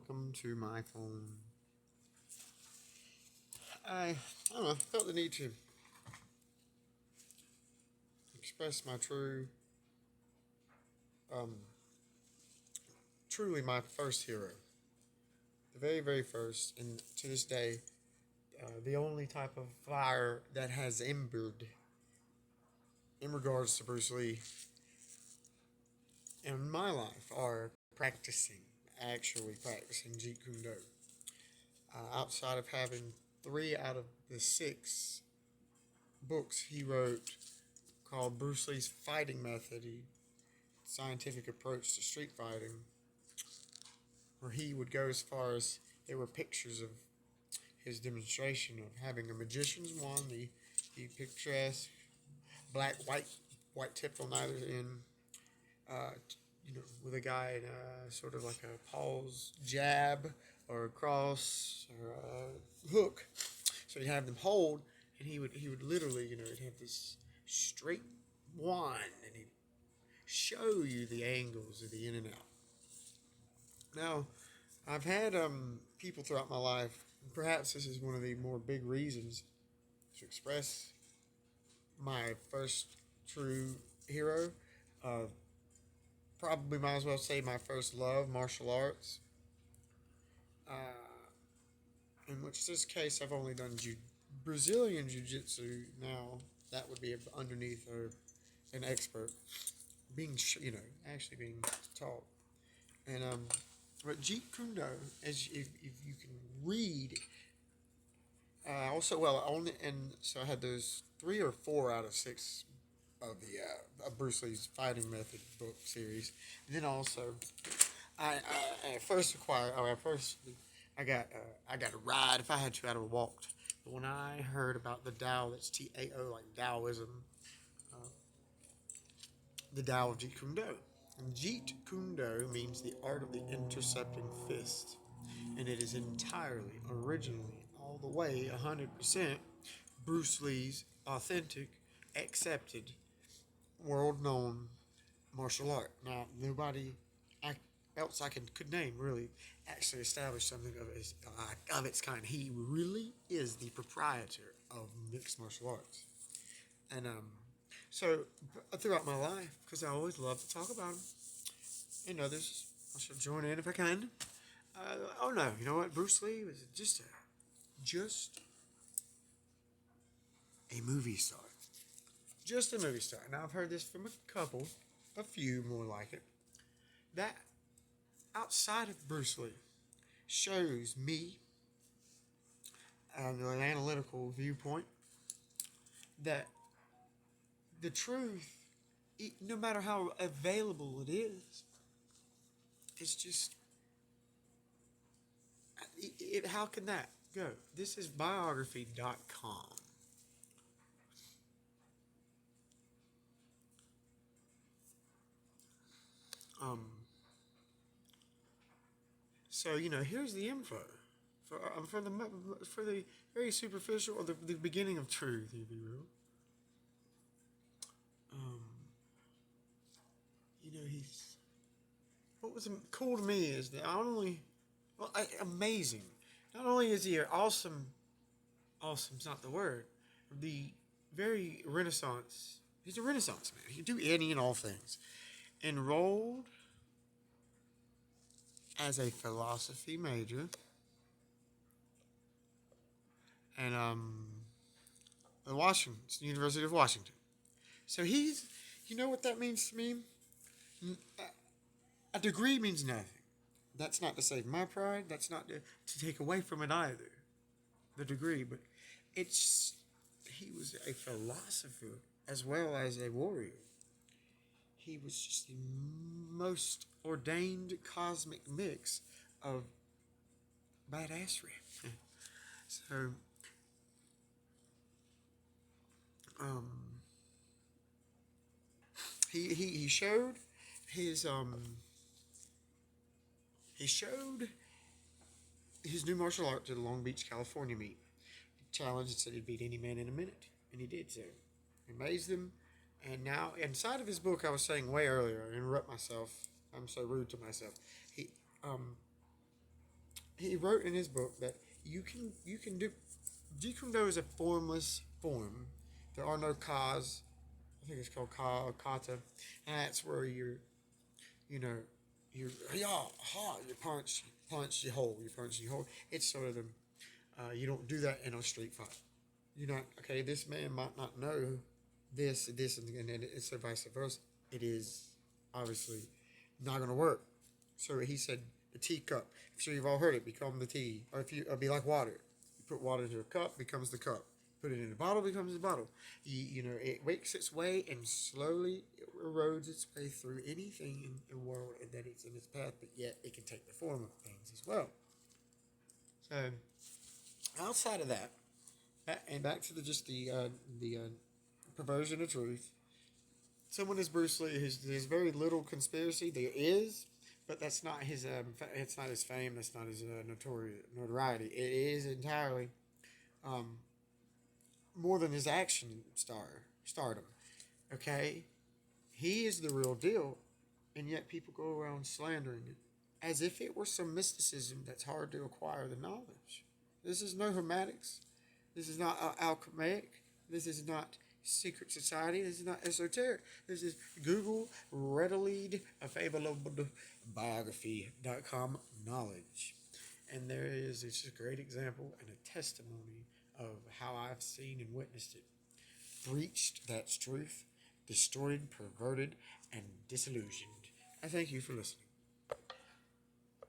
welcome to my phone. I don't know, felt the need to express my um, truly my first hero. The very, very first, and to this day, the only type of fire that has embered in regards to Bruce Lee in my life are actually practicing Jeet Kune Do. Outside of having 3 out of the 6 books he wrote called Bruce Lee's Fighting Method, scientific approach to street fighting, where he would go as far as there were pictures of his demonstration of having a magician's wand, the picturesque white tipped on either end, uh, with a guy in a sort of like a Paul's jab or a cross or a hook. So he'd have them hold, and he would literally, he'd have this straight wand, and he'd show you the angles of the in and out. Now, I've had people throughout my life. Perhaps this is one of the more big reasons to express my first true hero. Uh, Probably might as well say my first love, martial arts. Uh, in which this case I've only done Brazilian jiu-jitsu. Now that would be underneath an expert being actually being taught. And but Jeet Kune Do, as if you can read, also well only and so I had those 3 or 4 out of 6 of the Bruce Lee's Fighting Method book series. And then also, I first acquired, or I first I got a ride. If I had to, I'd have walked. But when I heard about the Tao, that's Tao, like Taoism, uh, the Tao of Jeet Kune Do. And Jeet Kune Do means the art of the intercepting fist, and it is entirely, originally, all the way, 100% Bruce Lee's authentic, accepted, world-known martial art. Now, nobody else I could name really actually established something of its kind. He really is the proprietor of mixed martial arts, and so throughout my life, because I always love to talk about him and others, I shall join in if I can. Oh no, you know what? Bruce Lee was just a movie star, just a movie star. Now I've heard this from a few more like it. That outside of Bruce Lee shows me, an analytical viewpoint, that the truth, no matter how available it is, it's just, how can that go? This is biography.com. Um, so here's the info for the very superficial, or the beginning of truth, if you will. Um, he's what was cool to me is that not only, well, amazing. Not only is he an awesome, awesome's not the word, the very Renaissance. He's a Renaissance man. He can do any and all things. Enrolled as a philosophy major, and the University of Washington. So you know what that means to me? A degree means nothing. That's not to save my pride. That's not to take away from it either. The degree, but it's he was a philosopher as well as a warrior. He was just the most ordained cosmic mix of badassery. So, um, he showed his he showed his new martial art to the Long Beach, California meet. He challenged and said he'd beat any man in a minute, and he did so. He amazed them, and now inside of his book, I was saying way earlier, I interrupt myself. I'm so rude to myself. He he wrote in his book that you can do Jeet Kune Do is a formless form. There are no kas. I think it's called kata, and that's where you know you yeah ha you punch you hold you punch you hold. It's sort of the you don't do that in a street fight. You're not okay. This man might not know this, and it's so vice versa. It is obviously not going to work. So he said the teacup. I'm sure you've all heard it. Become the tea, or if you be like water. You put water into a cup, becomes the cup. Put it in a bottle, becomes the bottle. You know it makes its way and slowly it erodes its way through anything in the world, and that it's in its path. But yet it can take the form of things as well. So outside of that, and back to the perversion of truth. Someone is Bruce Lee. There's very little conspiracy. There is, but that's not his. It's not his fame. That's not his notoriety. It is entirely more than his action stardom. Okay, he is the real deal, and yet people go around slandering it as if it were some mysticism that's hard to acquire the knowledge. This is no hermetics. This is not alchemic. This is not secret society. This is not esoteric. This is Google readily available biography.com knowledge. And there is it's a great example and a testimony of how I've seen and witnessed it. Breached that's truth, distorted, perverted, and disillusioned. I thank you for listening.